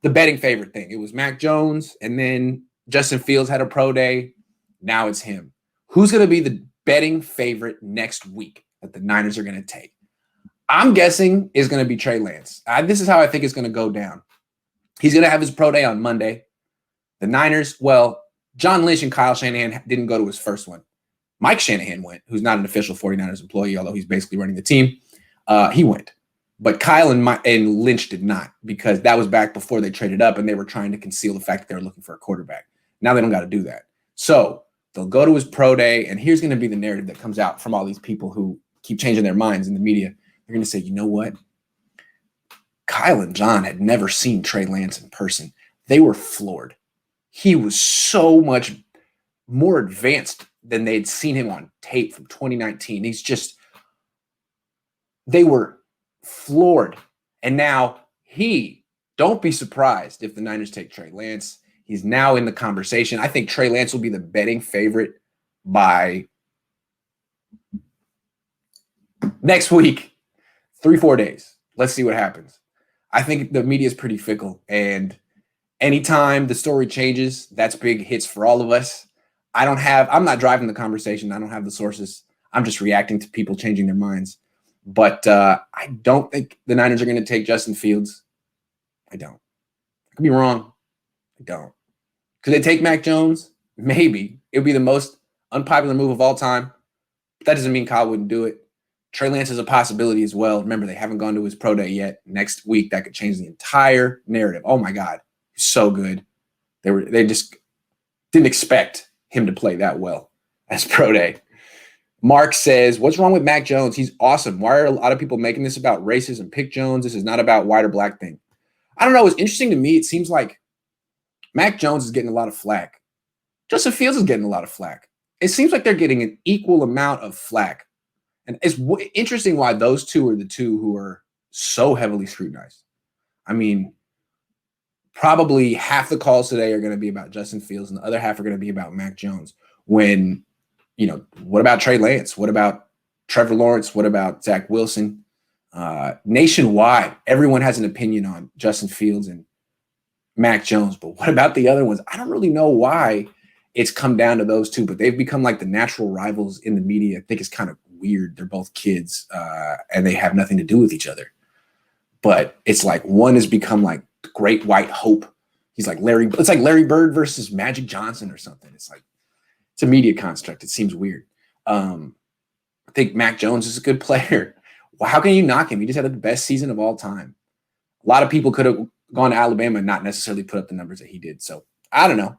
the betting favorite thing. It was Mac Jones, and then Justin Fields had a pro day. Now it's him. Who's going to be the betting favorite next week that the Niners are going to take? I'm guessing is going to be Trey Lance. This is how I think it's going to go down. He's going to have his pro day on Monday. The Niners, well, John Lynch and Kyle Shanahan didn't go to his first one. Mike Shanahan went, who's not an official 49ers employee, although he's basically running the team. He went. But Kyle and Lynch did not, because that was back before they traded up and they were trying to conceal the fact that they were looking for a quarterback. Now they don't got to do that. So they'll go to his pro day, and here's going to be the narrative that comes out from all these people who keep changing their minds in the media. They're going to say, you know what? Kyle and John had never seen Trey Lance in person. They were floored. He was so much more advanced than they'd seen him on tape from 2019. They were floored. And now don't be surprised if the Niners take Trey Lance. He's now in the conversation. I think Trey Lance will be the betting favorite by next week, 3-4 days. Let's see what happens. I think the media is pretty fickle, and anytime the story changes, that's big hits for all of us. I'm not driving the conversation. I don't have the sources. I'm just reacting to people changing their minds. But I don't think the Niners are going to take Justin Fields. I don't. I could be wrong. I don't. Could they take Mac Jones? Maybe. It would be the most unpopular move of all time. But that doesn't mean Kyle wouldn't do it. Trey Lance is a possibility as well. Remember, they haven't gone to his pro day yet. Next week, that could change the entire narrative. Oh, my God. He's so good. They just didn't expect him to play that well as pro day. Mark says, what's wrong with Mac Jones? He's awesome. Why are a lot of people making this about racism? Pick Jones. This is not about white or black thing. I don't know. It's interesting to me. It seems like Mac Jones is getting a lot of flack. Justin Fields is getting a lot of flack. It seems like they're getting an equal amount of flack. And it's interesting why those two are the two who are so heavily scrutinized. I mean, probably half the calls today are going to be about Justin Fields and the other half are going to be about Mac Jones. When, what about Trey Lance? What about Trevor Lawrence? What about Zach Wilson? Nationwide, everyone has an opinion on Justin Fields and Mac Jones. But what about the other ones? I don't really know why it's come down to those two, but they've become like the natural rivals in the media. I think it's kind of weird. They're both kids and they have nothing to do with each other. But it's like one has become like the great white hope. He's like it's like Larry Bird versus Magic Johnson or something. It's a media construct. It seems weird. I think Mac Jones is a good player. Well, how can you knock him? He just had the best season of all time. A lot of people could have gone to Alabama and not necessarily put up the numbers that he did. So I don't know.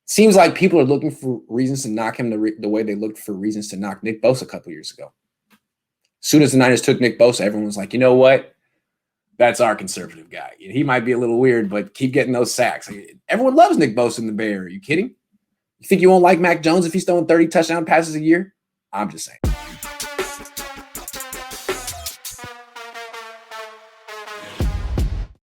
Seems like people are looking for reasons to knock him the way they looked for reasons to knock Nick Bosa a couple years ago. As soon as the Niners took Nick Bosa, everyone was like, you know what? That's our conservative guy. He might be a little weird, but keep getting those sacks. Everyone loves Nick Bosa in the Bay Area. Are you kidding? You think you won't like Mac Jones if he's throwing 30 touchdown passes a year? I'm just saying.